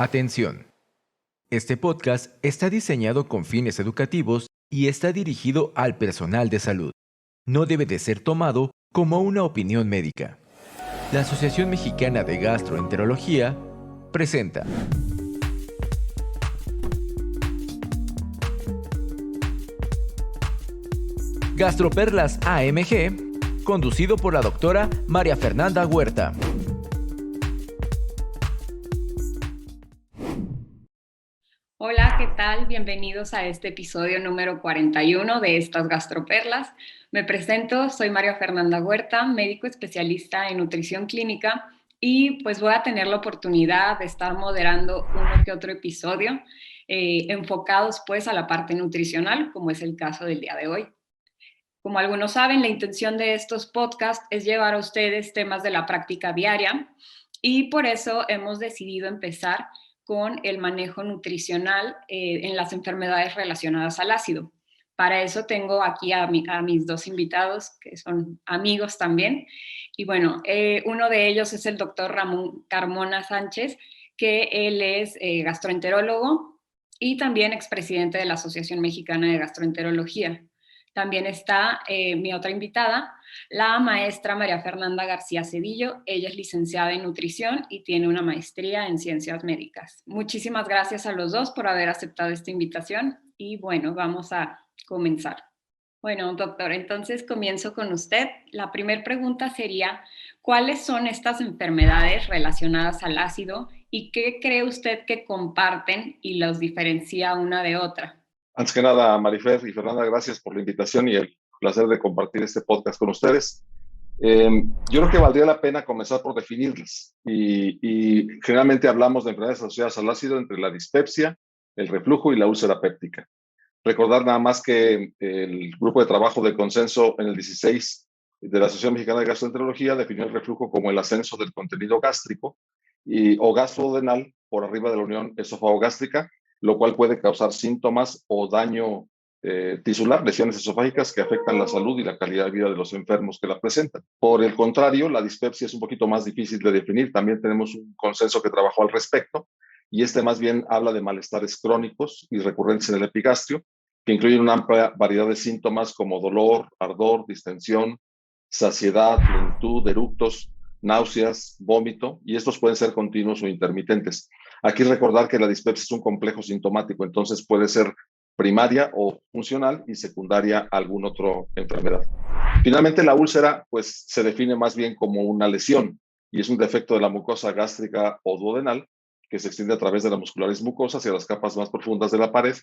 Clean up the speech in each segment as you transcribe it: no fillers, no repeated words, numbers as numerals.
Atención. Este podcast está diseñado con fines educativos y está dirigido al personal de salud. No debe de ser tomado como una opinión médica. La Asociación Mexicana de Gastroenterología presenta Gastroperlas AMG, conducido por la doctora María Fernanda Huerta. Hola, ¿qué tal? Bienvenidos a este episodio número 41 de estas Gastroperlas. Me presento, soy María Fernanda Huerta, médico especialista en nutrición clínica y pues voy a tener la oportunidad de estar moderando uno que otro episodio enfocados pues a la parte nutricional, como es el caso del día de hoy. Como algunos saben, la intención de estos podcasts es llevar a ustedes temas de la práctica diaria y por eso hemos decidido empezar con el manejo nutricional en las enfermedades relacionadas al ácido. Para eso tengo aquí a mis dos invitados, que son amigos también. Y bueno, uno de ellos es el doctor Ramón Carmona Sánchez, que él es gastroenterólogo y también expresidente de la Asociación Mexicana de Gastroenterología. También está mi otra invitada, la maestra María Fernanda García Cedillo. Ella es licenciada en nutrición y tiene una maestría en ciencias médicas. Muchísimas gracias a los dos por haber aceptado esta invitación y bueno, vamos a comenzar. Bueno, doctor, entonces comienzo con usted. La primera pregunta sería, ¿cuáles son estas enfermedades relacionadas al ácido y qué cree usted que comparten y los diferencia una de otra? Antes que nada, Marifer y Fernanda, gracias por la invitación y el placer de compartir este podcast con ustedes. Yo creo que valdría la pena comenzar por definirlas y generalmente hablamos de enfermedades asociadas al ácido entre la dispepsia, el reflujo y la úlcera péptica. Recordar nada más que el grupo de trabajo de consenso en el 16 de la Asociación Mexicana de Gastroenterología definió el reflujo como el ascenso del contenido gástrico o gastrodenal por arriba de la unión esófago-gástrica, lo cual puede causar síntomas o daño tisular, lesiones esofágicas que afectan la salud y la calidad de vida de los enfermos que la presentan. Por el contrario, la dispepsia es un poquito más difícil de definir. También tenemos un consenso que trabajó al respecto y más bien habla de malestares crónicos y recurrentes en el epigastrio, que incluyen una amplia variedad de síntomas como dolor, ardor, distensión, saciedad, lentitud, eructos, náuseas, vómito, y estos pueden ser continuos o intermitentes. Aquí recordar que la dispepsia es un complejo sintomático, entonces puede ser primaria o funcional y secundaria a alguna otra enfermedad. Finalmente, la úlcera pues se define más bien como una lesión y es un defecto de la mucosa gástrica o duodenal que se extiende a través de las musculares mucosas hacia las capas más profundas de la pared.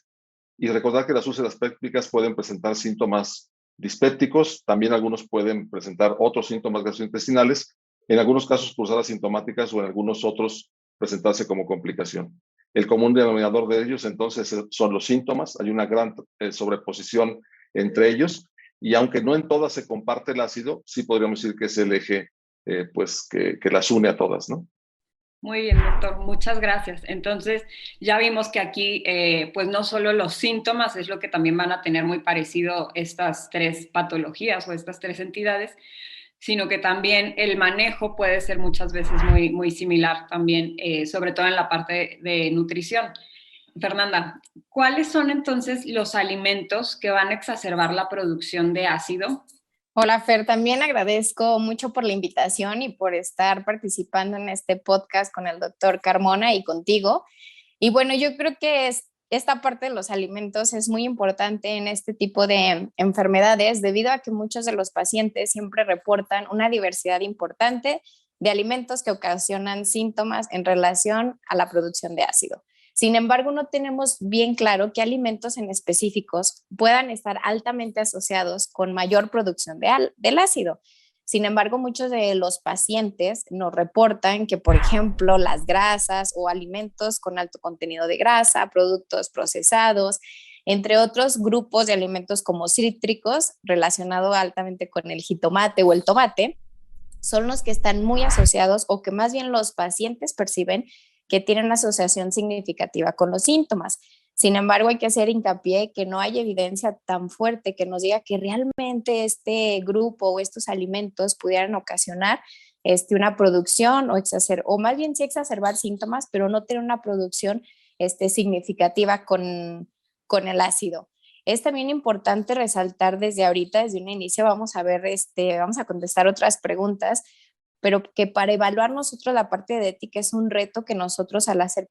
Y recordar que las úlceras pépticas pueden presentar síntomas dispépticos, también algunos pueden presentar otros síntomas gastrointestinales, en algunos casos cursar asintomáticas o en algunos otros presentarse como complicación. El común denominador de ellos entonces son los síntomas, hay una gran sobreposición entre ellos y aunque no en todas se comparte el ácido, sí podríamos decir que es el eje pues que las une a todas, ¿no? Muy bien, doctor, muchas gracias. Entonces, ya vimos que aquí, pues no solo los síntomas es lo que también van a tener muy parecido estas tres patologías o estas tres entidades, sino que también el manejo puede ser muchas veces muy similar también, sobre todo en la parte de nutrición. Fernanda, ¿cuáles son entonces los alimentos que van a exacerbar la producción de ácido? Hola Fer, también agradezco mucho por la invitación y por estar participando en este podcast con el doctor Carmona y contigo. Y bueno, yo creo que esta parte de los alimentos es muy importante en este tipo de enfermedades debido a que muchos de los pacientes siempre reportan una diversidad importante de alimentos que ocasionan síntomas en relación a la producción de ácido. Sin embargo, no tenemos bien claro qué alimentos en específicos puedan estar altamente asociados con mayor producción del ácido. Sin embargo, muchos de los pacientes nos reportan que, por ejemplo, las grasas o alimentos con alto contenido de grasa, productos procesados, entre otros grupos de alimentos como cítricos, relacionado altamente con el jitomate o el tomate, son los que están muy asociados o que más bien los pacientes perciben que tienen una asociación significativa con los síntomas. Sin embargo, hay que hacer hincapié que no hay evidencia tan fuerte que nos diga que realmente este grupo o estos alimentos pudieran ocasionar una producción o más bien sí exacerbar síntomas, pero no tener una producción significativa con el ácido. Es también importante resaltar desde ahorita, desde un inicio, vamos a contestar otras preguntas, pero que para evaluar nosotros la parte de ética es un reto que nosotros al hacer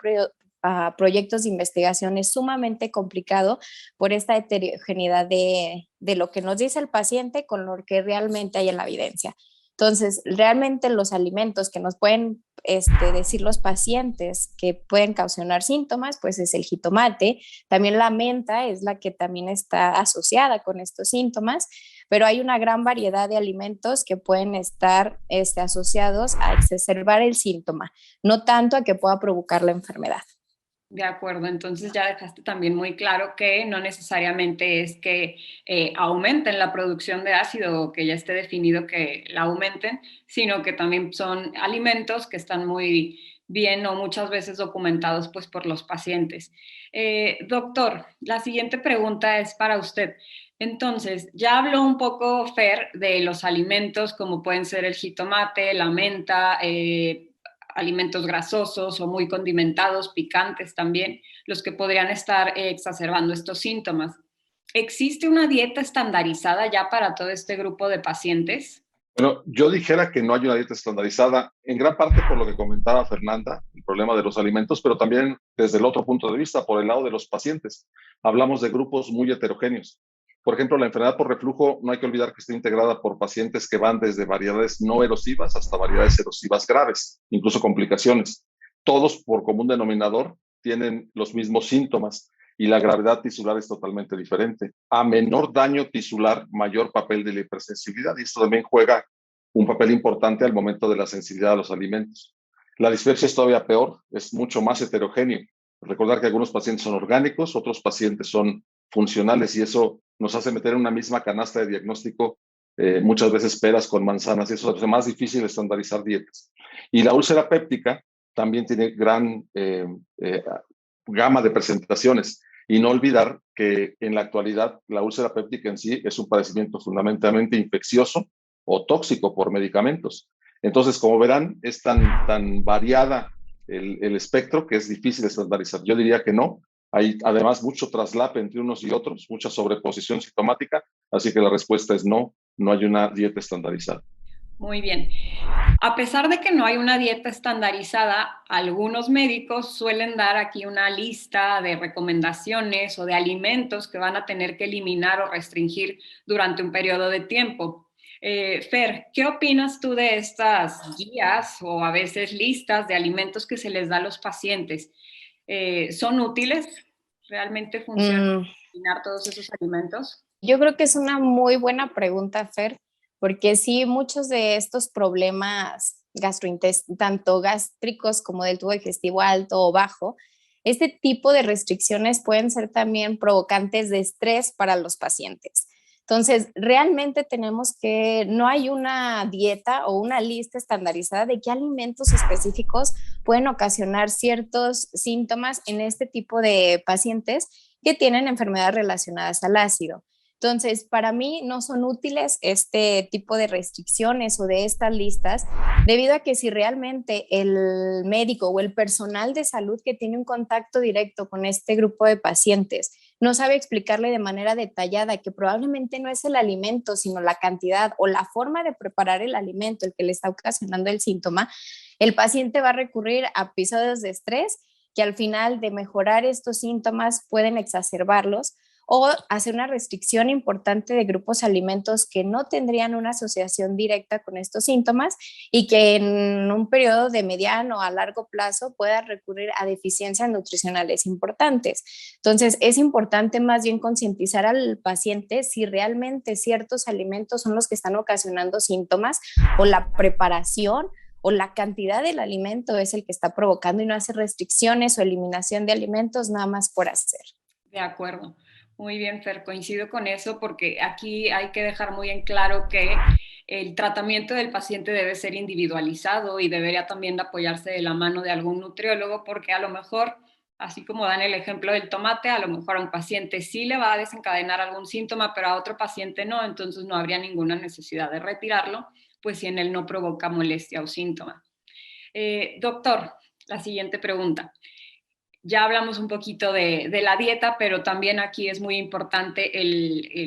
proyectos de investigación es sumamente complicado por esta heterogeneidad de lo que nos dice el paciente con lo que realmente hay en la evidencia. Entonces, realmente los alimentos que nos pueden decir los pacientes que pueden causar síntomas, pues es el jitomate. También la menta es la que también está asociada con estos síntomas, pero hay una gran variedad de alimentos que pueden estar asociados a exacerbar el síntoma, no tanto a que pueda provocar la enfermedad. De acuerdo, entonces ya dejaste también muy claro que no necesariamente es que aumenten la producción de ácido o que ya esté definido que la aumenten, sino que también son alimentos que están muy bien o muchas veces documentados pues por los pacientes. Doctor, la siguiente pregunta es para usted. Entonces, ya habló un poco Fer de los alimentos como pueden ser el jitomate, la menta, alimentos grasosos o muy condimentados, picantes también, los que podrían estar exacerbando estos síntomas. ¿Existe una dieta estandarizada ya para todo este grupo de pacientes? Bueno, yo dijera que no hay una dieta estandarizada, en gran parte por lo que comentaba Fernanda, el problema de los alimentos, pero también desde el otro punto de vista, por el lado de los pacientes. Hablamos de grupos muy heterogéneos. Por ejemplo, la enfermedad por reflujo no hay que olvidar que está integrada por pacientes que van desde variedades no erosivas hasta variedades erosivas graves, incluso complicaciones. Todos por común denominador tienen los mismos síntomas y la gravedad tisular es totalmente diferente. A menor daño tisular, mayor papel de la hipersensibilidad, y esto también juega un papel importante al momento de la sensibilidad a los alimentos. La dispersia es todavía peor, es mucho más heterogéneo. Recordar que algunos pacientes son orgánicos, otros pacientes son funcionales, y eso nos hace meter en una misma canasta de diagnóstico muchas veces peras con manzanas, y eso hace más difícil estandarizar dietas. Y la úlcera péptica también tiene gran gama de presentaciones. Y no olvidar que en la actualidad la úlcera péptica en sí es un padecimiento fundamentalmente infeccioso o tóxico por medicamentos. Entonces, como verán, es tan variada el espectro que es difícil estandarizar. Yo diría que no. Hay además mucho traslape entre unos y otros, mucha sobreposición sintomática, así que la respuesta es no, no hay una dieta estandarizada. Muy bien. A pesar de que no hay una dieta estandarizada, algunos médicos suelen dar aquí una lista de recomendaciones o de alimentos que van a tener que eliminar o restringir durante un periodo de tiempo. Fer, ¿qué opinas tú de estas guías o a veces listas de alimentos que se les da a los pacientes? ¿Son útiles? ¿Realmente funciona eliminar todos esos alimentos? Yo creo que es una muy buena pregunta, Fer, porque sí, muchos de estos problemas tanto gástricos como del tubo digestivo alto o bajo, este tipo de restricciones pueden ser también provocantes de estrés para los pacientes. Entonces, realmente no hay una dieta o una lista estandarizada de qué alimentos específicos pueden ocasionar ciertos síntomas en este tipo de pacientes que tienen enfermedades relacionadas al ácido. Entonces, para mí no son útiles este tipo de restricciones o de estas listas, debido a que si realmente el médico o el personal de salud que tiene un contacto directo con este grupo de pacientes no sabe explicarle de manera detallada que probablemente no es el alimento, sino la cantidad o la forma de preparar el alimento el que le está ocasionando el síntoma, el paciente va a recurrir a episodios de estrés que al final de mejorar estos síntomas pueden exacerbarlos, o hacer una restricción importante de grupos de alimentos que no tendrían una asociación directa con estos síntomas y que en un periodo de mediano a largo plazo pueda recurrir a deficiencias nutricionales importantes. Entonces, es importante más bien concientizar al paciente si realmente ciertos alimentos son los que están ocasionando síntomas o la preparación o la cantidad del alimento es el que está provocando, y no hacer restricciones o eliminación de alimentos nada más por hacer. De acuerdo. Muy bien, Fer, coincido con eso porque aquí hay que dejar muy en claro que el tratamiento del paciente debe ser individualizado y debería también apoyarse de la mano de algún nutriólogo, porque a lo mejor, así como dan el ejemplo del tomate, a lo mejor a un paciente sí le va a desencadenar algún síntoma, pero a otro paciente no, entonces no habría ninguna necesidad de retirarlo, pues si en él no provoca molestia o síntoma. Doctor, la siguiente pregunta. Ya hablamos un poquito de la dieta, pero también aquí es muy importante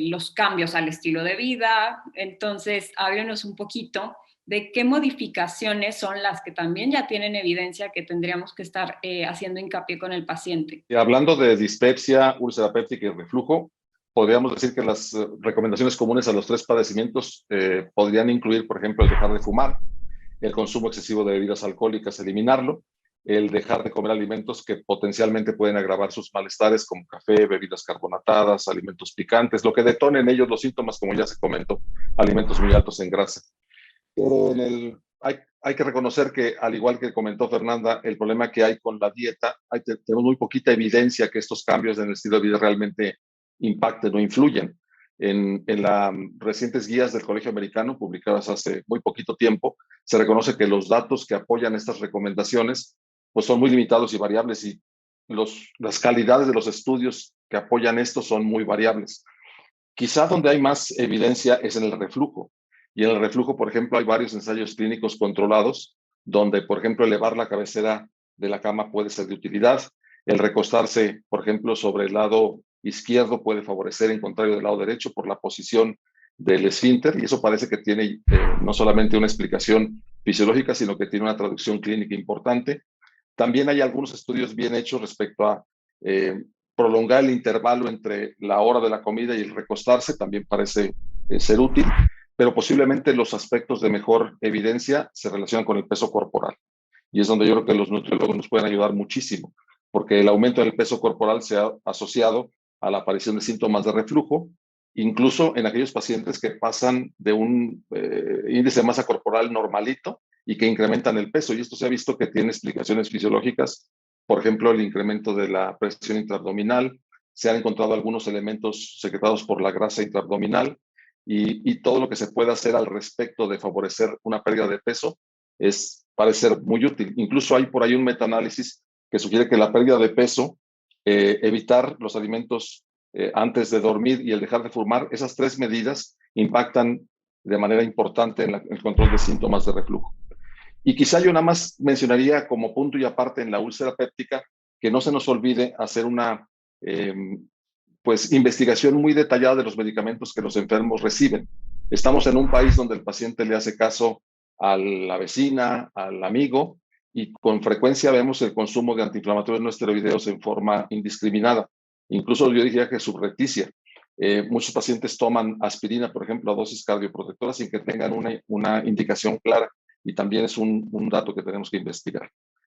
los cambios al estilo de vida. Entonces, háblenos un poquito de qué modificaciones son las que también ya tienen evidencia que tendríamos que estar haciendo hincapié con el paciente. Y hablando de dispepsia, úlcera péptica y reflujo, podríamos decir que las recomendaciones comunes a los tres padecimientos podrían incluir, por ejemplo, el dejar de fumar, el consumo excesivo de bebidas alcohólicas, eliminarlo, el dejar de comer alimentos que potencialmente pueden agravar sus malestares, como café, bebidas carbonatadas, alimentos picantes, lo que detone en ellos los síntomas, como ya se comentó, alimentos muy altos en grasa. Pero hay que reconocer que, al igual que comentó Fernanda, el problema que hay con la dieta, tenemos muy poquita evidencia que estos cambios en el estilo de vida realmente impacten o influyen. En las recientes guías del Colegio Americano, publicadas hace muy poquito tiempo, se reconoce que los datos que apoyan estas recomendaciones pues son muy limitados y variables, y las calidades de los estudios que apoyan esto son muy variables. Quizá donde hay más evidencia es en el reflujo. Y en el reflujo, por ejemplo, hay varios ensayos clínicos controlados donde, por ejemplo, elevar la cabecera de la cama puede ser de utilidad. El recostarse, por ejemplo, sobre el lado izquierdo puede favorecer, en contrario del lado derecho, por la posición del esfínter. Y eso parece que tiene no solamente una explicación fisiológica, sino que tiene una traducción clínica importante. También hay algunos estudios bien hechos respecto a prolongar el intervalo entre la hora de la comida y el recostarse, también parece ser útil, pero posiblemente los aspectos de mejor evidencia se relacionan con el peso corporal. Y es donde yo creo que los nutriólogos nos pueden ayudar muchísimo, porque el aumento del peso corporal se ha asociado a la aparición de síntomas de reflujo, incluso en aquellos pacientes que pasan de un índice de masa corporal normalito y que incrementan el peso. Y esto se ha visto que tiene explicaciones fisiológicas, por ejemplo, el incremento de la presión intraabdominal. Se han encontrado algunos elementos secretados por la grasa intraabdominal, y todo lo que se pueda hacer al respecto de favorecer una pérdida de peso parece ser muy útil. Incluso hay por ahí un metaanálisis que sugiere que la pérdida de peso, evitar los alimentos antes de dormir y el dejar de fumar, esas tres medidas impactan de manera importante en el control de síntomas de reflujo. Y quizá yo nada más mencionaría como punto y aparte en la úlcera péptica, que no se nos olvide hacer una pues investigación muy detallada de los medicamentos que los enfermos reciben. Estamos en un país donde el paciente le hace caso a la vecina, al amigo, y con frecuencia vemos el consumo de antiinflamatorios no esteroideos en forma indiscriminada. Incluso yo diría que subrepticia. Muchos pacientes toman aspirina, por ejemplo, a dosis cardioprotectoras sin que tengan una indicación clara, y también es un dato que tenemos que investigar.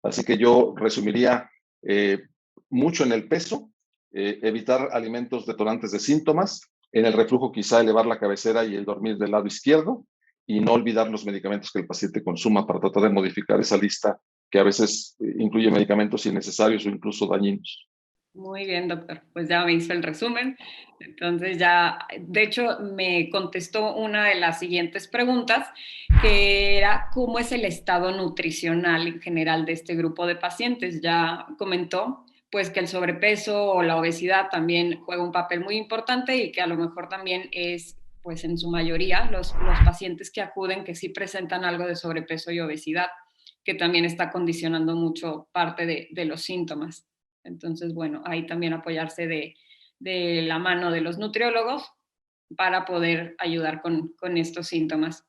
Así que yo resumiría mucho en el peso, evitar alimentos detonantes de síntomas, en el reflujo quizá elevar la cabecera y el dormir del lado izquierdo, y no olvidar los medicamentos que el paciente consuma para tratar de modificar esa lista que a veces incluye medicamentos innecesarios o incluso dañinos. Muy bien, doctor. Pues ya me hizo el resumen. Entonces ya, de hecho, me contestó una de las siguientes preguntas, que era cómo es el estado nutricional en general de este grupo de pacientes. Ya comentó, pues, que el sobrepeso o la obesidad también juega un papel muy importante, y que a lo mejor también es, pues, en su mayoría, los pacientes que acuden que sí presentan algo de sobrepeso y obesidad, que también está condicionando mucho parte de los síntomas. Entonces, bueno, ahí también apoyarse de la mano de los nutriólogos para poder ayudar con estos síntomas.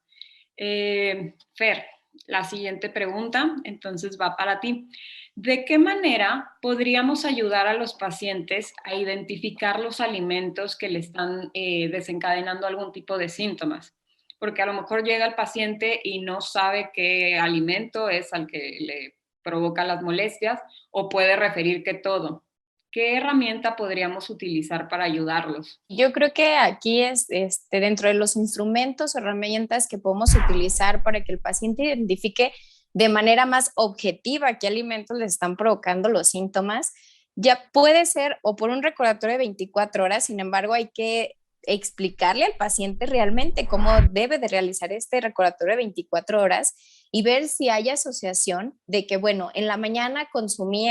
Fer, la siguiente pregunta, entonces, va para ti. ¿De qué manera podríamos ayudar a los pacientes a identificar los alimentos que le están desencadenando algún tipo de síntomas? Porque a lo mejor llega el paciente y no sabe qué alimento es al que le provoca las molestias, o puede referir que todo. ¿Qué herramienta podríamos utilizar para ayudarlos? Yo creo que aquí es dentro de los instrumentos o herramientas que podemos utilizar para que el paciente identifique de manera más objetiva qué alimentos le están provocando los síntomas. Ya puede ser o por un recordatorio de 24 horas, sin embargo, hay que explicarle al paciente realmente cómo debe de realizar este recordatorio de 24 horas y ver si hay asociación de que, bueno, en la mañana consumí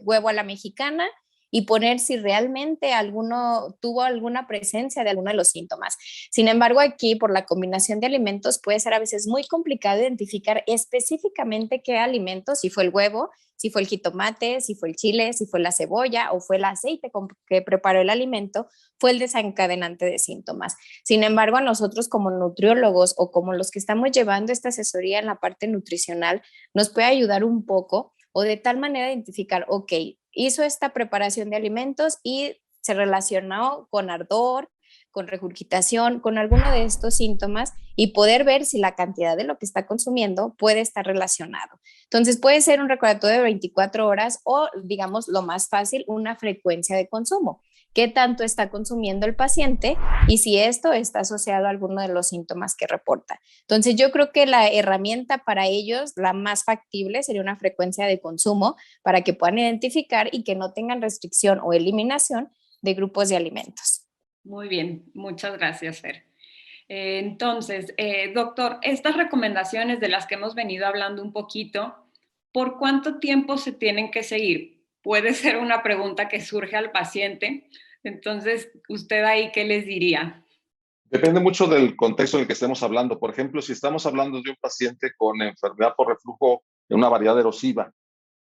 huevo a la mexicana y poner si realmente alguno tuvo alguna presencia de alguno de los síntomas. Sin embargo, aquí por la combinación de alimentos puede ser a veces muy complicado identificar específicamente qué alimentos, si fue el huevo, si fue el jitomate, si fue el chile, si fue la cebolla o fue el aceite que preparó el alimento, fue el desencadenante de síntomas. Sin embargo, a nosotros como nutriólogos o como los que estamos llevando esta asesoría en la parte nutricional, nos puede ayudar un poco o de tal manera identificar, ok, hizo esta preparación de alimentos y se relacionó con ardor, con regurgitación, con alguno de estos síntomas y poder ver si la cantidad de lo que está consumiendo puede estar relacionado. Entonces puede ser un recordatorio de 24 horas o, digamos, lo más fácil, una frecuencia de consumo. ¿Qué tanto está consumiendo el paciente y si esto está asociado a alguno de los síntomas que reporta? Entonces yo creo que la herramienta para ellos, la más factible, sería una frecuencia de consumo para que puedan identificar y que no tengan restricción o eliminación de grupos de alimentos. Muy bien, muchas gracias, Fer. Entonces, doctor, estas recomendaciones de las que hemos venido hablando un poquito, ¿por cuánto tiempo se tienen que seguir? Puede ser una pregunta que surge al paciente. Entonces, ¿usted ahí qué les diría? Depende mucho del contexto en el que estemos hablando. Por ejemplo, si estamos hablando de un paciente con enfermedad por reflujo de una variedad erosiva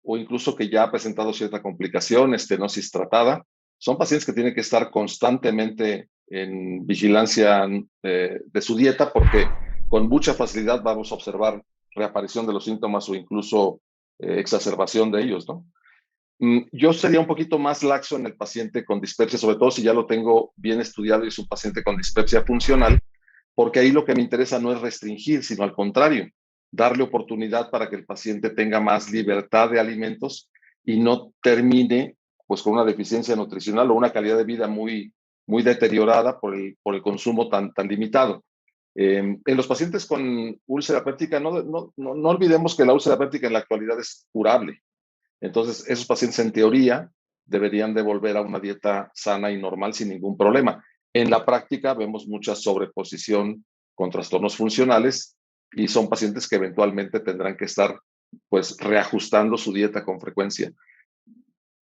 o incluso que ya ha presentado cierta complicación, estenosis tratada, son pacientes que tienen que estar constantemente en vigilancia de su dieta porque con mucha facilidad vamos a observar reaparición de los síntomas o incluso exacerbación de ellos, ¿no? Yo sería un poquito más laxo en el paciente con dispepsia, sobre todo si ya lo tengo bien estudiado y es un paciente con dispepsia funcional, porque ahí lo que me interesa no es restringir, sino al contrario, darle oportunidad para que el paciente tenga más libertad de alimentos y no termine pues con una deficiencia nutricional o una calidad de vida muy deteriorada por el consumo tan limitado. En los pacientes con úlcera péptica, no olvidemos que la úlcera péptica en la actualidad es curable. Entonces, esos pacientes en teoría deberían de volver a una dieta sana y normal sin ningún problema. En la práctica vemos mucha sobreposición con trastornos funcionales y son pacientes que eventualmente tendrán que estar pues reajustando su dieta con frecuencia.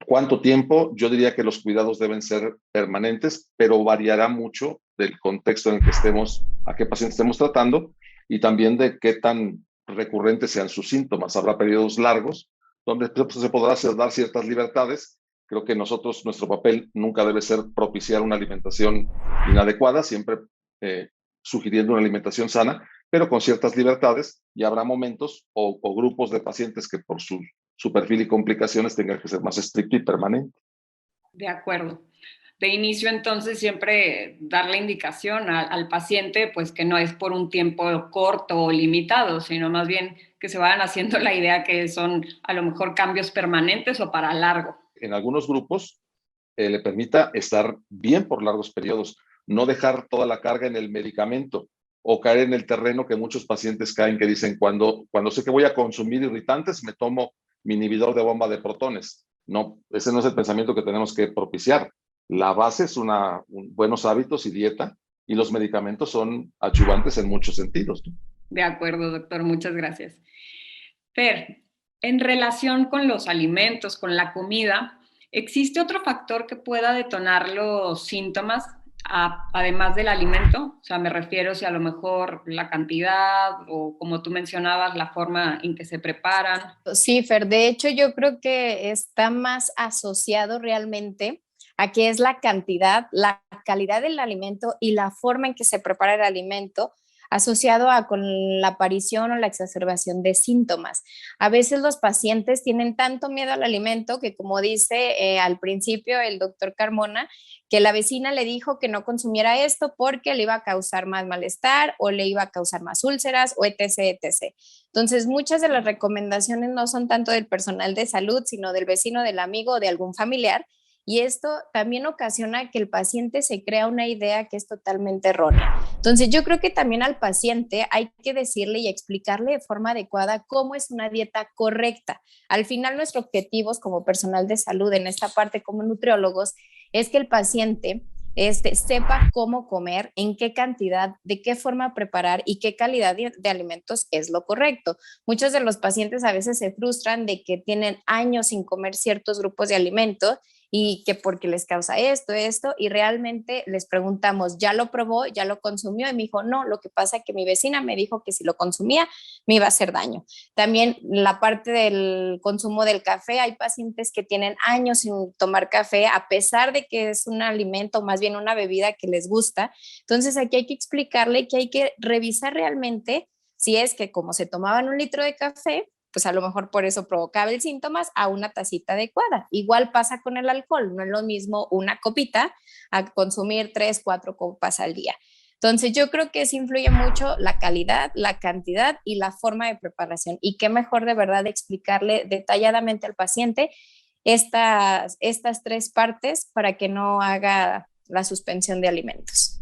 ¿Cuánto tiempo? Yo diría que los cuidados deben ser permanentes, pero variará mucho del contexto en el que estemos, a qué paciente estemos tratando y también de qué tan recurrentes sean sus síntomas. Habrá periodos largos donde se podrá dar ciertas libertades. Creo que nuestro papel nunca debe ser propiciar una alimentación inadecuada, siempre sugiriendo una alimentación sana, pero con ciertas libertades, y habrá momentos o grupos de pacientes que por su perfil y complicaciones tengan que ser más estricto y permanente. De acuerdo. De inicio, entonces, siempre dar la indicación al paciente, pues que no es por un tiempo corto o limitado, sino más bien que se vayan haciendo la idea que son a lo mejor cambios permanentes o para largo. En algunos grupos le permita estar bien por largos periodos, no dejar toda la carga en el medicamento o caer en el terreno que muchos pacientes caen, que dicen, cuando sé que voy a consumir irritantes, me tomo mi inhibidor de bomba de protones. No, ese no es el pensamiento que tenemos que propiciar. La base es buenos hábitos y dieta, y los medicamentos son adyuvantes en muchos sentidos, ¿no? De acuerdo, doctor, muchas gracias. Fer, en relación con los alimentos, con la comida, ¿existe otro factor que pueda detonar los síntomas además del alimento? O sea, me refiero si a lo mejor la cantidad o, como tú mencionabas, la forma en que se preparan. Sí, Fer, de hecho yo creo que está más asociado realmente a qué es la cantidad, la calidad del alimento y la forma en que se prepara el alimento, asociado a con la aparición o la exacerbación de síntomas. A veces los pacientes tienen tanto miedo al alimento que, como dice al principio el doctor Carmona, que la vecina le dijo que no consumiera esto porque le iba a causar más malestar o le iba a causar más úlceras o etc, etc. Entonces, muchas de las recomendaciones no son tanto del personal de salud, sino del vecino, del amigo o de algún familiar. Y esto también ocasiona que el paciente se crea una idea que es totalmente errónea. Entonces, yo creo que también al paciente hay que decirle y explicarle de forma adecuada cómo es una dieta correcta. Al final, nuestro objetivo como personal de salud en esta parte como nutriólogos es que el paciente sepa cómo comer, en qué cantidad, de qué forma preparar y qué calidad de alimentos es lo correcto. Muchos de los pacientes a veces se frustran de que tienen años sin comer ciertos grupos de alimentos y que porque les causa esto, y realmente les preguntamos, ¿ya lo probó? ¿Ya lo consumió? Y me dijo, no, lo que pasa es que mi vecina me dijo que si lo consumía me iba a hacer daño. También la parte del consumo del café, hay pacientes que tienen años sin tomar café, a pesar de que es un alimento, más bien una bebida que les gusta. Entonces aquí hay que explicarle que hay que revisar realmente si es que como se tomaban 1 litro de café, pues a lo mejor por eso provocaba el síntomas, a una tacita adecuada. Igual pasa con el alcohol, no es lo mismo una copita a consumir 3, 4 copas al día. Entonces yo creo que sí influye mucho la calidad, la cantidad y la forma de preparación. Y qué mejor de verdad explicarle detalladamente al paciente estas 3 partes para que no haga la suspensión de alimentos.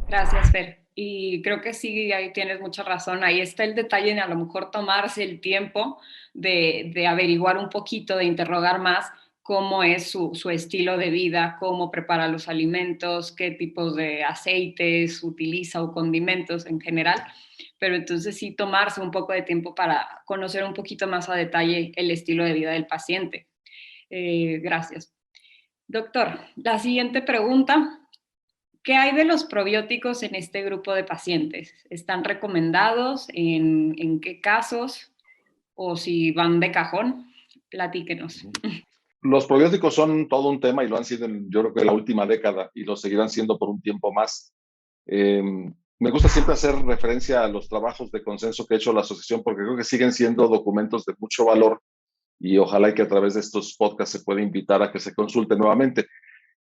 Gracias, Fer. Y creo que sí, ahí tienes mucha razón. Ahí está el detalle de a lo mejor tomarse el tiempo de averiguar un poquito, de interrogar más cómo es su estilo de vida, cómo prepara los alimentos, qué tipos de aceites utiliza o condimentos en general. Pero entonces sí tomarse un poco de tiempo para conocer un poquito más a detalle el estilo de vida del paciente. Gracias. Doctor, la siguiente pregunta. ¿Qué hay de los probióticos en este grupo de pacientes? ¿Están recomendados? ¿En qué casos? ¿O si van de cajón? Platíquenos. Los probióticos son todo un tema y lo han sido, yo creo que en la última década y lo seguirán siendo por un tiempo más. Me gusta siempre hacer referencia a los trabajos de consenso que ha hecho la asociación porque creo que siguen siendo documentos de mucho valor y ojalá y que a través de estos podcasts se pueda invitar a que se consulte nuevamente.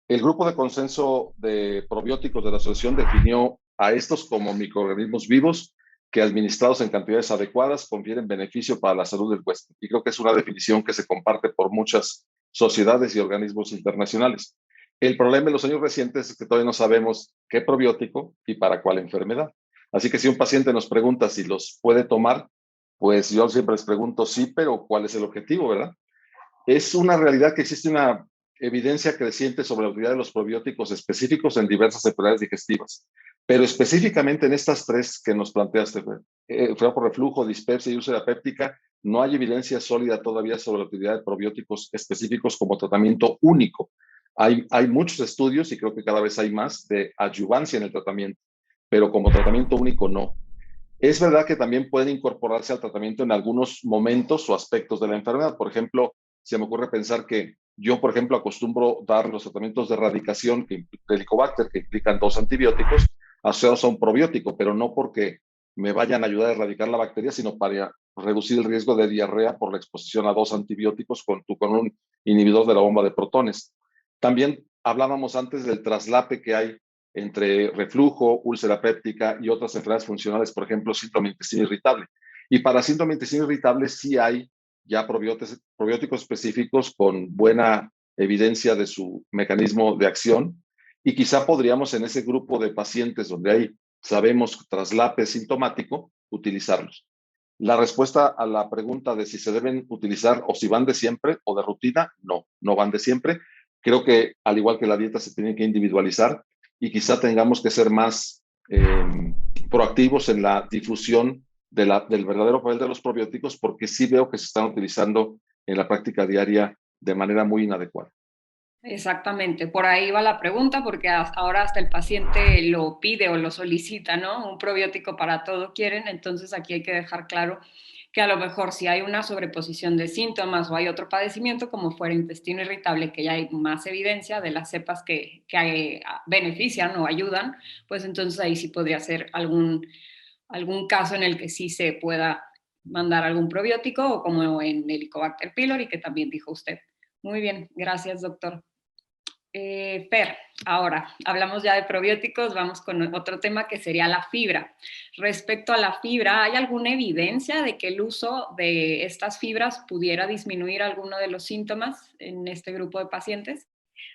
El grupo de consenso de probióticos de la asociación definió a estos como microorganismos vivos que administrados en cantidades adecuadas confieren beneficio para la salud del huésped. Y creo que es una definición que se comparte por muchas sociedades y organismos internacionales. El problema en los años recientes es que todavía no sabemos qué probiótico y para cuál enfermedad. Así que si un paciente nos pregunta si los puede tomar, pues yo siempre les pregunto sí, pero ¿cuál es el objetivo, verdad? Es una realidad que existe una evidencia creciente sobre la utilidad de los probióticos específicos en diversas enfermedades digestivas, pero específicamente en estas 3 que nos planteaste, enfermedad por reflujo, dispepsia y úlcera péptica, no hay evidencia sólida todavía sobre la utilidad de probióticos específicos como tratamiento único. Hay muchos estudios y creo que cada vez hay más de adyuvancia en el tratamiento, pero como tratamiento único no. Es verdad que también pueden incorporarse al tratamiento en algunos momentos o aspectos de la enfermedad. Por ejemplo, se me ocurre pensar que yo, por ejemplo, acostumbro dar los tratamientos de erradicación de Helicobacter, que implican 2 antibióticos, asociados a un probiótico, pero no porque me vayan a ayudar a erradicar la bacteria, sino para reducir el riesgo de diarrea por la exposición a 2 antibióticos con un inhibidor de la bomba de protones. También hablábamos antes del traslape que hay entre reflujo, úlcera péptica y otras enfermedades funcionales, por ejemplo, síndrome de intestino irritable. Y para síndrome de intestino irritable sí hay ya probióticos específicos con buena evidencia de su mecanismo de acción y quizá podríamos en ese grupo de pacientes donde hay, sabemos, traslape sintomático, utilizarlos. La respuesta a la pregunta de si se deben utilizar o si van de siempre o de rutina, no van de siempre. Creo que al igual que la dieta se tiene que individualizar y quizá tengamos que ser más proactivos en la difusión del verdadero papel de los probióticos, porque sí veo que se están utilizando en la práctica diaria de manera muy inadecuada. Exactamente, por ahí va la pregunta, porque ahora hasta el paciente lo pide o lo solicita, ¿no? Un probiótico para todo quieren, entonces aquí hay que dejar claro que a lo mejor si hay una sobreposición de síntomas o hay otro padecimiento como fuera intestino irritable, que ya hay más evidencia de las cepas que benefician o ayudan, pues entonces ahí sí podría ser algún caso en el que sí se pueda mandar algún probiótico o como en Helicobacter pylori, que también dijo usted. Muy bien, gracias, doctor. Fer, ahora hablamos ya de probióticos, vamos con otro tema que sería la fibra. Respecto a la fibra, ¿hay alguna evidencia de que el uso de estas fibras pudiera disminuir alguno de los síntomas en este grupo de pacientes?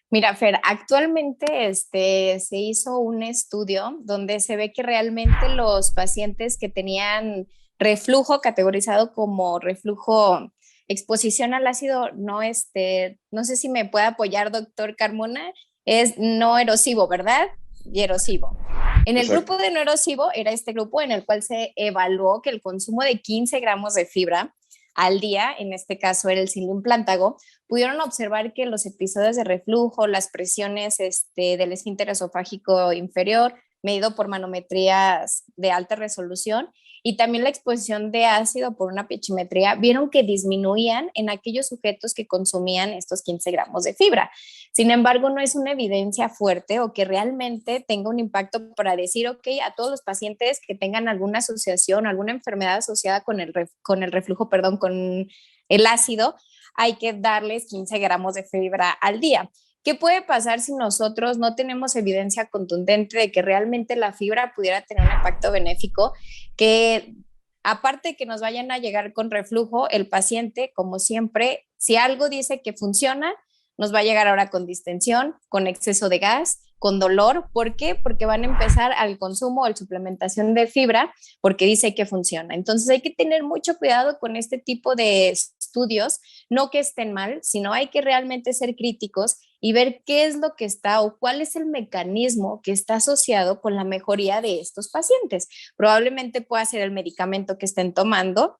Mira, Fer, actualmente se hizo un estudio donde se ve que realmente los pacientes que tenían reflujo categorizado como reflujo exposición al ácido no sé si me puede apoyar, doctor Carmona, es no erosivo, ¿verdad? Y erosivo. En el grupo de no erosivo era este grupo en el cual se evaluó que el consumo de 15 gramos de fibra al día, en este caso era el Psyllium plántago, pudieron observar que los episodios de reflujo, las presiones del esfínter esofágico inferior, medido por manometrías de alta resolución, y también la exposición de ácido por una piechimetría, vieron que disminuían en aquellos sujetos que consumían estos 15 gramos de fibra. Sin embargo, no es una evidencia fuerte o que realmente tenga un impacto para decir, ok, a todos los pacientes que tengan alguna asociación, alguna enfermedad asociada con el reflujo, perdón, con el ácido, hay que darles 15 gramos de fibra al día. ¿Qué puede pasar si nosotros no tenemos evidencia contundente de que realmente la fibra pudiera tener un impacto benéfico? Que aparte de que nos vayan a llegar con reflujo, el paciente, como siempre, si algo dice que funciona, nos va a llegar ahora con distensión, con exceso de gas, con dolor. ¿Por qué? Porque van a empezar al consumo o la suplementación de fibra porque dice que funciona. Entonces hay que tener mucho cuidado con este tipo de estudios, no que estén mal, sino hay que realmente ser críticos y ver qué es lo que está o cuál es el mecanismo que está asociado con la mejoría de estos pacientes. Probablemente pueda ser el medicamento que estén tomando,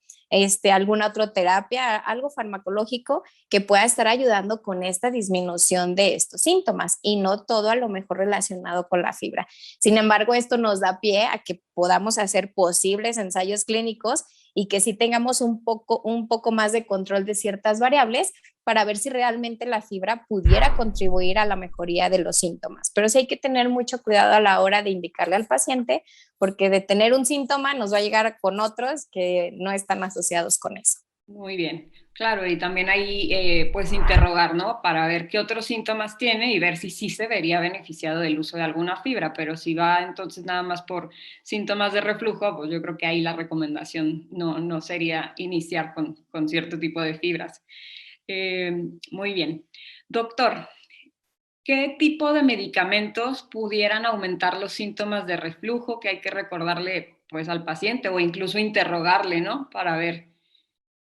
alguna otra terapia, algo farmacológico que pueda estar ayudando con esta disminución de estos síntomas y no todo a lo mejor relacionado con la fibra. Sin embargo, esto nos da pie a que podamos hacer posibles ensayos clínicos y que sí tengamos un poco más de control de ciertas variables para ver si realmente la fibra pudiera contribuir a la mejoría de los síntomas. Pero sí hay que tener mucho cuidado a la hora de indicarle al paciente, porque de tener un síntoma nos va a llegar con otros que no están asociados con eso. Muy bien, claro, y también ahí pues interrogar, ¿no? Para ver qué otros síntomas tiene y ver si sí se vería beneficiado del uso de alguna fibra, pero si va entonces nada más por síntomas de reflujo, pues yo creo que ahí la recomendación no sería iniciar con cierto tipo de fibras. Muy bien. Doctor, ¿qué tipo de medicamentos pudieran aumentar los síntomas de reflujo que hay que recordarle pues al paciente o incluso interrogarle, ¿no? Para ver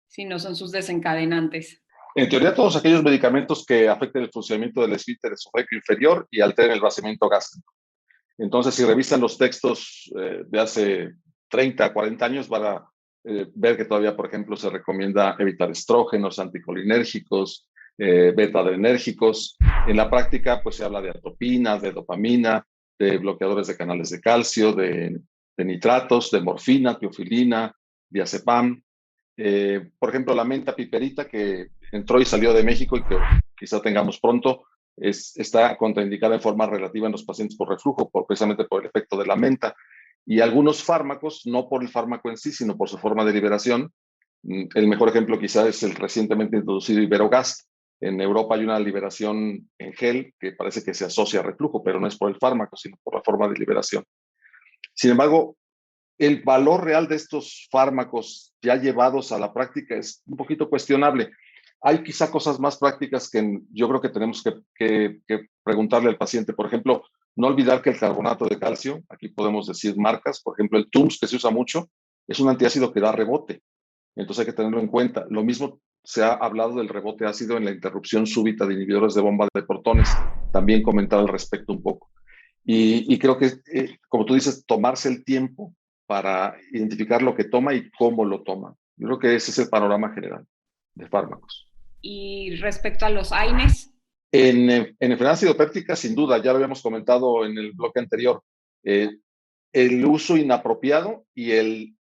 si no son sus desencadenantes? En teoría, todos aquellos medicamentos que afecten el funcionamiento del esfínter esofágico inferior y alteren el vaciamiento gástrico. Entonces, si revisan los textos de hace 30, 40 años, van a ver que todavía, por ejemplo, se recomienda evitar estrógenos, anticolinérgicos, beta-adrenérgicos. En la práctica, pues se habla de atropina, de dopamina, de bloqueadores de canales de calcio, de nitratos, de morfina, teofilina, diazepam. Por ejemplo, la menta piperita que entró y salió de México y que quizá tengamos pronto, está contraindicada en forma relativa en los pacientes por reflujo, precisamente por el efecto de la menta. Y algunos fármacos, no por el fármaco en sí, sino por su forma de liberación. El mejor ejemplo quizá es el recientemente introducido Iberogast. En Europa hay una liberación en gel que parece que se asocia a reflujo, pero no es por el fármaco, sino por la forma de liberación. Sin embargo, el valor real de estos fármacos ya llevados a la práctica es un poquito cuestionable. Hay quizá cosas más prácticas que yo creo que tenemos que preguntarle al paciente. Por ejemplo, no olvidar que el carbonato de calcio, aquí podemos decir marcas, por ejemplo, el TUMS, que se usa mucho, es un antiácido que da rebote. Entonces hay que tenerlo en cuenta. Lo mismo se ha hablado del rebote ácido en la interrupción súbita de inhibidores de bomba de protones. También comentar al respecto un poco. Y creo que, como tú dices, tomarse el tiempo para identificar lo que toma y cómo lo toma. Yo creo que ese es el panorama general de fármacos. Y respecto a los AINES. En enfermedad acidopéptica, sin duda, ya lo habíamos comentado en el bloque anterior, el uso inapropiado y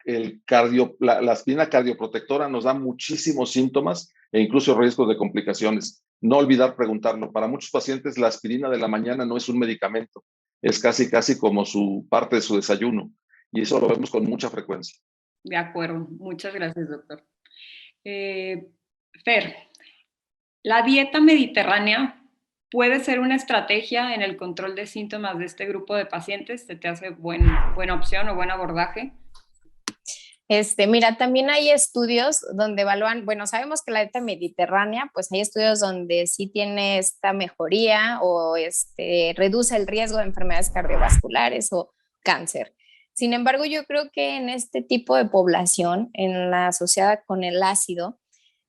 la aspirina cardioprotectora nos da muchísimos síntomas e incluso riesgos de complicaciones. No olvidar preguntarlo. Para muchos pacientes, la aspirina de la mañana no es un medicamento, es casi como su parte de su desayuno. Y eso lo vemos con mucha frecuencia. De acuerdo. Muchas gracias, doctor. Fer, ¿la dieta mediterránea puede ser una estrategia en el control de síntomas de este grupo de pacientes? ¿Se te hace buena opción o buen abordaje? Mira, también hay estudios donde evalúan, bueno, sabemos que la dieta mediterránea, pues hay estudios donde sí tiene esta mejoría o reduce el riesgo de enfermedades cardiovasculares o cáncer. Sin embargo, yo creo que en este tipo de población, en la asociada con el ácido,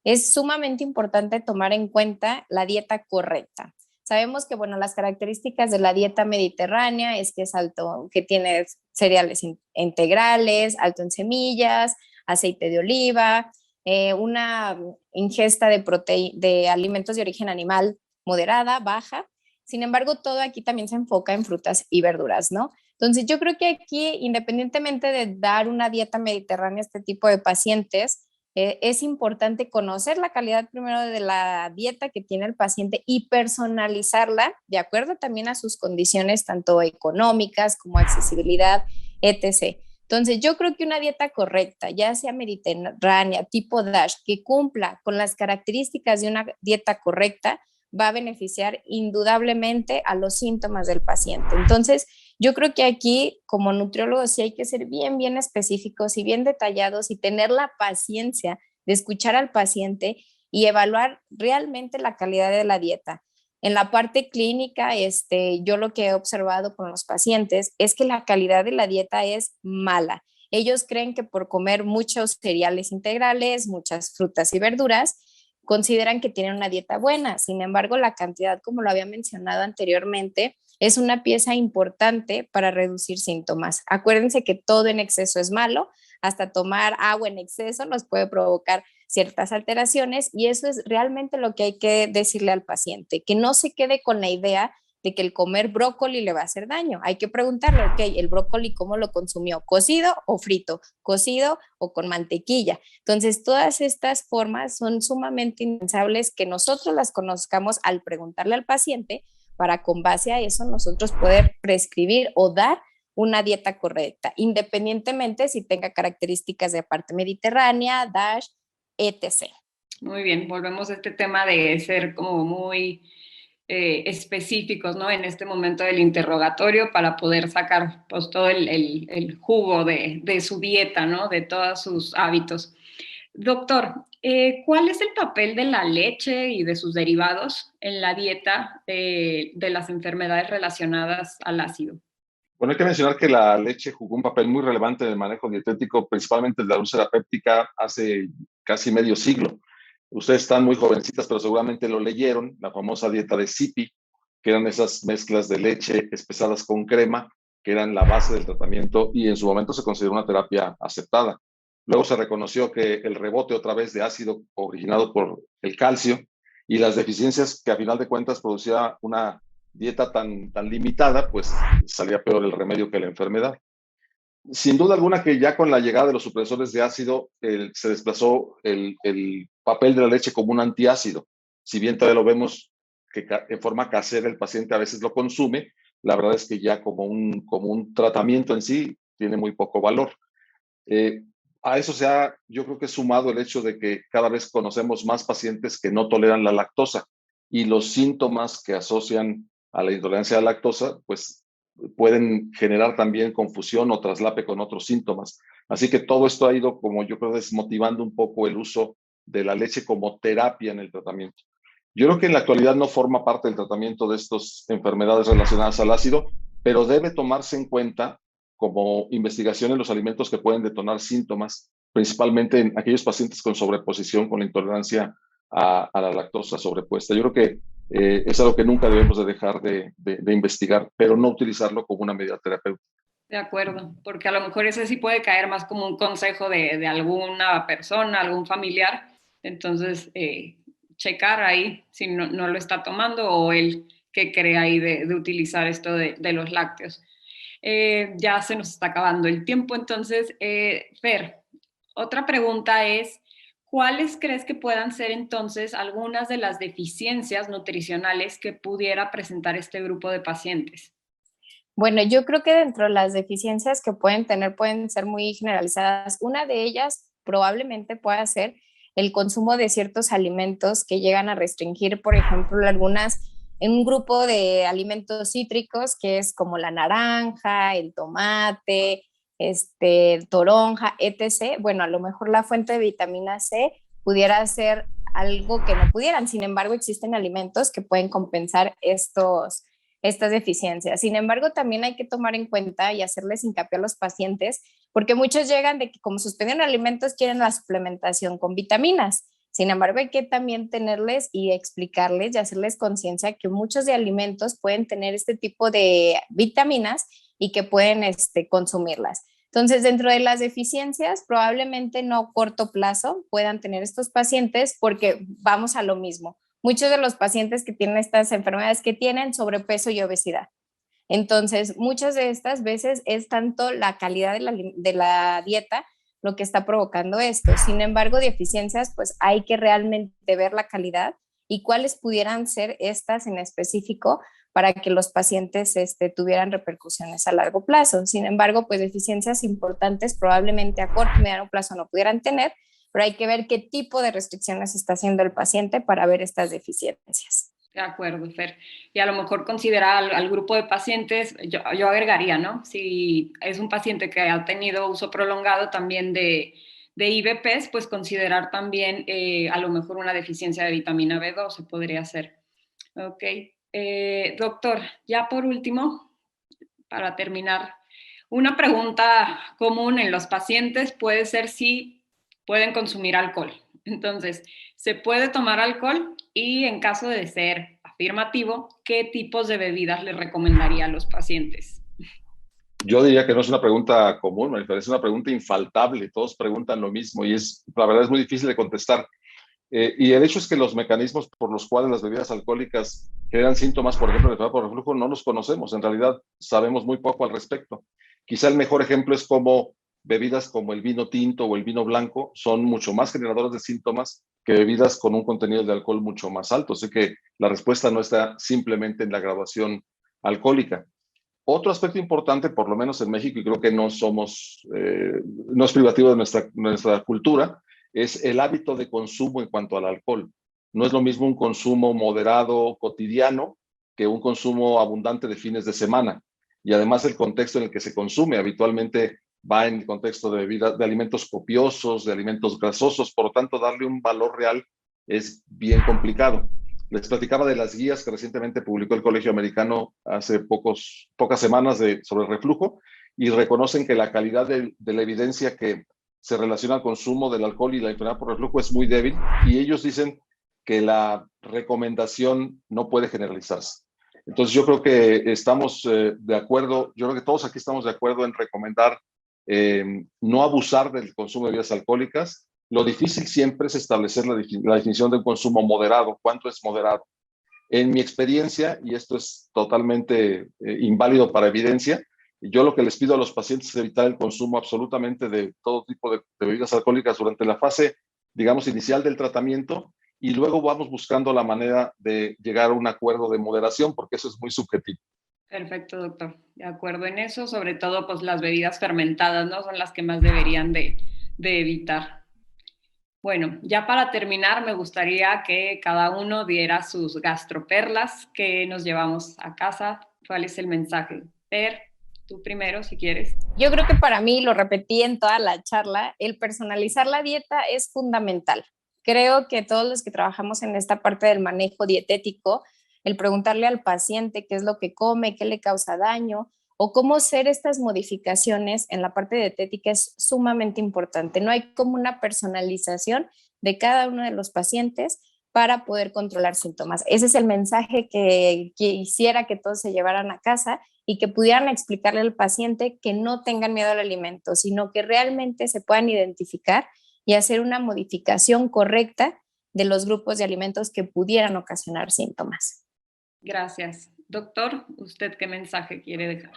es sumamente importante tomar en cuenta la dieta correcta. Sabemos que, bueno, las características de la dieta mediterránea es que es alto, que tiene cereales integrales, alto en semillas, aceite de oliva, una ingesta de alimentos de origen animal moderada, baja. Sin embargo, todo aquí también se enfoca en frutas y verduras, ¿no? Entonces, yo creo que aquí, independientemente de dar una dieta mediterránea a este tipo de pacientes, es importante conocer la calidad primero de la dieta que tiene el paciente y personalizarla de acuerdo también a sus condiciones, tanto económicas como accesibilidad, etc. Entonces, yo creo que una dieta correcta, ya sea mediterránea, tipo DASH, que cumpla con las características de una dieta correcta, va a beneficiar indudablemente a los síntomas del paciente. Entonces, yo creo que aquí, como nutriólogos, sí hay que ser bien específicos y bien detallados y tener la paciencia de escuchar al paciente y evaluar realmente la calidad de la dieta. En la parte clínica, yo lo que he observado con los pacientes es que la calidad de la dieta es mala. Ellos creen que por comer muchos cereales integrales, muchas frutas y verduras, consideran que tienen una dieta buena. Sin embargo, la cantidad, como lo había mencionado anteriormente, es una pieza importante para reducir síntomas. Acuérdense que todo en exceso es malo, hasta tomar agua en exceso nos puede provocar ciertas alteraciones y eso es realmente lo que hay que decirle al paciente, que no se quede con la idea de que el comer brócoli le va a hacer daño. Hay que preguntarle, ok, ¿el brócoli cómo lo consumió? ¿Cocido o frito? ¿Cocido o con mantequilla? Entonces, todas estas formas son sumamente indispensables que nosotros las conozcamos al preguntarle al paciente para con base a eso nosotros poder prescribir o dar una dieta correcta, independientemente si tenga características de parte mediterránea, DASH, etc. Muy bien, volvemos a este tema de ser como muy específicos, ¿no? En este momento del interrogatorio para poder sacar pues todo el jugo de su dieta, ¿no? De todos sus hábitos. Doctor, ¿cuál es el papel de la leche y de sus derivados en la dieta de las enfermedades relacionadas al ácido? Bueno, hay que mencionar que la leche jugó un papel muy relevante en el manejo dietético, principalmente de la úlcera péptica, hace casi medio siglo. Ustedes están muy jovencitas, pero seguramente lo leyeron, la famosa dieta de Sipi, que eran esas mezclas de leche espesadas con crema, que eran la base del tratamiento y en su momento se consideró una terapia aceptada. Luego se reconoció que el rebote otra vez de ácido originado por el calcio y las deficiencias que a final de cuentas producía una dieta tan limitada, pues salía peor el remedio que la enfermedad. Sin duda alguna que ya con la llegada de los supresores de ácido se desplazó el papel de la leche como un antiácido. Si bien todavía lo vemos que en forma casera el paciente a veces lo consume, la verdad es que ya como un tratamiento en sí tiene muy poco valor. Eh, a eso se ha, yo creo que sumado el hecho de que cada vez conocemos más pacientes que no toleran la lactosa y los síntomas que asocian a la intolerancia a la lactosa, pues pueden generar también confusión o traslape con otros síntomas. Así que todo esto ha ido, como yo creo, desmotivando un poco el uso de la leche como terapia en el tratamiento. Yo creo que en la actualidad no forma parte del tratamiento de estas enfermedades relacionadas al ácido, pero debe tomarse en cuenta como investigación en los alimentos que pueden detonar síntomas, principalmente en aquellos pacientes con sobreposición, con la intolerancia a la lactosa sobrepuesta. Yo creo que es algo que nunca debemos de dejar de investigar, pero no utilizarlo como una medida terapéutica. De acuerdo, porque a lo mejor ese sí puede caer más como un consejo de alguna persona, algún familiar. Entonces, checar ahí si no lo está tomando o él que cree ahí de utilizar esto de los lácteos. Ya se nos está acabando el tiempo, entonces, Fer, otra pregunta es, ¿cuáles crees que puedan ser entonces algunas de las deficiencias nutricionales que pudiera presentar este grupo de pacientes? Bueno, yo creo que dentro de las deficiencias que pueden tener pueden ser muy generalizadas. Una de ellas probablemente pueda ser el consumo de ciertos alimentos que llegan a restringir, por ejemplo, en un grupo de alimentos cítricos que es como la naranja, el tomate, toronja, etc. Bueno, a lo mejor la fuente de vitamina C pudiera ser algo que no pudieran. Sin embargo, existen alimentos que pueden compensar estas deficiencias. Sin embargo, también hay que tomar en cuenta y hacerles hincapié a los pacientes, porque muchos llegan de que como suspendieron alimentos quieren la suplementación con vitaminas. Sin embargo, hay que también tenerles y explicarles y hacerles conciencia que muchos de alimentos pueden tener este tipo de vitaminas y que pueden consumirlas. Entonces, dentro de las deficiencias, probablemente no a corto plazo puedan tener estos pacientes porque vamos a lo mismo. Muchos de los pacientes que tienen estas enfermedades que tienen sobrepeso y obesidad. Entonces, muchas de estas veces es tanto la calidad de la dieta lo que está provocando esto. Sin embargo, deficiencias, pues hay que realmente ver la calidad y cuáles pudieran ser estas en específico para que los pacientes tuvieran repercusiones a largo plazo. Sin embargo, pues deficiencias importantes probablemente a corto y mediano plazo no pudieran tener, pero hay que ver qué tipo de restricciones está haciendo el paciente para ver estas deficiencias. De acuerdo, Fer. Y a lo mejor considerar al grupo de pacientes, yo agregaría, ¿no? Si es un paciente que ha tenido uso prolongado también de IVPs, pues considerar también a lo mejor una deficiencia de vitamina B12 podría ser. Ok. Doctor, ya por último, para terminar, una pregunta común en los pacientes puede ser si pueden consumir alcohol. Entonces, ¿se puede tomar alcohol? Y en caso de ser afirmativo, ¿qué tipos de bebidas le recomendaría a los pacientes? Yo diría que no es una pregunta común, me parece una pregunta infaltable. Todos preguntan lo mismo y la verdad es muy difícil de contestar. Y el hecho es que los mecanismos por los cuales las bebidas alcohólicas generan síntomas, por ejemplo, de enfermedad por reflujo, no los conocemos. En realidad, sabemos muy poco al respecto. Quizá el mejor ejemplo es cómo bebidas como el vino tinto o el vino blanco son mucho más generadores de síntomas que bebidas con un contenido de alcohol mucho más alto. Así que la respuesta no está simplemente en la graduación alcohólica. Otro aspecto importante, por lo menos en México, y creo que no es privativo de nuestra cultura, es el hábito de consumo en cuanto al alcohol. No es lo mismo un consumo moderado cotidiano que un consumo abundante de fines de semana. Y además el contexto en el que se consume habitualmente va en el contexto de alimentos copiosos, de alimentos grasosos, por lo tanto darle un valor real es bien complicado. Les platicaba de las guías que recientemente publicó el Colegio Americano hace pocas semanas sobre el reflujo y reconocen que la calidad de la evidencia que se relaciona al consumo del alcohol y la enfermedad por reflujo es muy débil y ellos dicen que la recomendación no puede generalizarse. Entonces yo creo que estamos de acuerdo, yo creo que todos aquí estamos de acuerdo en recomendar no abusar del consumo de bebidas alcohólicas. Lo difícil siempre es establecer la definición de un consumo moderado. ¿Cuánto es moderado? En mi experiencia, y esto es totalmente inválido para evidencia, yo lo que les pido a los pacientes es evitar el consumo absolutamente de todo tipo de bebidas alcohólicas durante la fase, digamos, inicial del tratamiento y luego vamos buscando la manera de llegar a un acuerdo de moderación porque eso es muy subjetivo. Perfecto, doctor. De acuerdo en eso, sobre todo pues las bebidas fermentadas, ¿no? Son las que más deberían de evitar. Bueno, ya para terminar, me gustaría que cada uno diera sus gastroperlas que nos llevamos a casa. ¿Cuál es el mensaje? Per, tú primero, si quieres. Yo creo que para mí, lo repetí en toda la charla, el personalizar la dieta es fundamental. Creo que todos los que trabajamos en esta parte del manejo dietético, el preguntarle al paciente qué es lo que come, qué le causa daño o cómo hacer estas modificaciones en la parte dietética es sumamente importante. No hay como una personalización de cada uno de los pacientes para poder controlar síntomas. Ese es el mensaje que quisiera que todos se llevaran a casa y que pudieran explicarle al paciente que no tengan miedo al alimento, sino que realmente se puedan identificar y hacer una modificación correcta de los grupos de alimentos que pudieran ocasionar síntomas. Gracias. Doctor, ¿usted qué mensaje quiere dejar?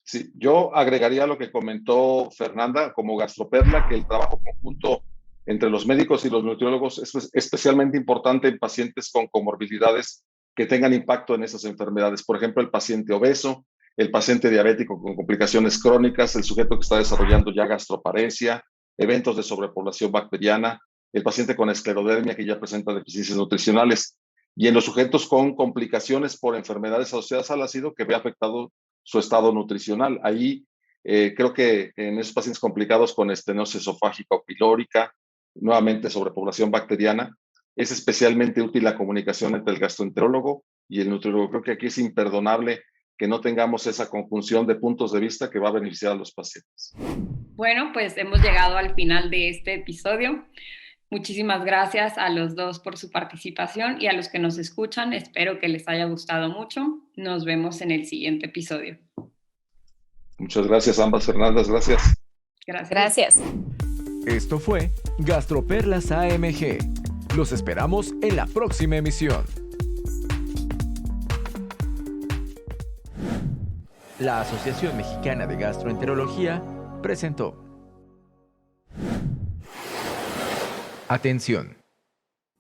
Sí, yo agregaría lo que comentó Fernanda como gastroperla, que el trabajo conjunto entre los médicos y los nutriólogos es especialmente importante en pacientes con comorbilidades que tengan impacto en esas enfermedades. Por ejemplo, el paciente obeso, el paciente diabético con complicaciones crónicas, el sujeto que está desarrollando ya gastroparesia, eventos de sobrepoblación bacteriana, el paciente con esclerodermia que ya presenta deficiencias nutricionales y en los sujetos con complicaciones por enfermedades asociadas al ácido que ve afectado su estado nutricional. Ahí creo que en esos pacientes complicados con estenosis esofágica o pilórica, nuevamente sobrepoblación bacteriana, es especialmente útil la comunicación entre el gastroenterólogo y el nutriólogo. Creo que aquí es imperdonable que no tengamos esa conjunción de puntos de vista que va a beneficiar a los pacientes. Bueno, pues hemos llegado al final de este episodio. Muchísimas gracias a los dos por su participación y a los que nos escuchan. Espero que les haya gustado mucho. Nos vemos en el siguiente episodio. Muchas gracias ambas, Fernandas, gracias. Gracias. Gracias. Esto fue Gastroperlas AMG. Los esperamos en la próxima emisión. La Asociación Mexicana de Gastroenterología presentó. Atención.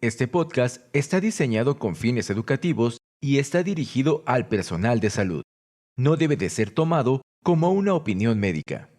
Este podcast está diseñado con fines educativos y está dirigido al personal de salud. No debe de ser tomado como una opinión médica.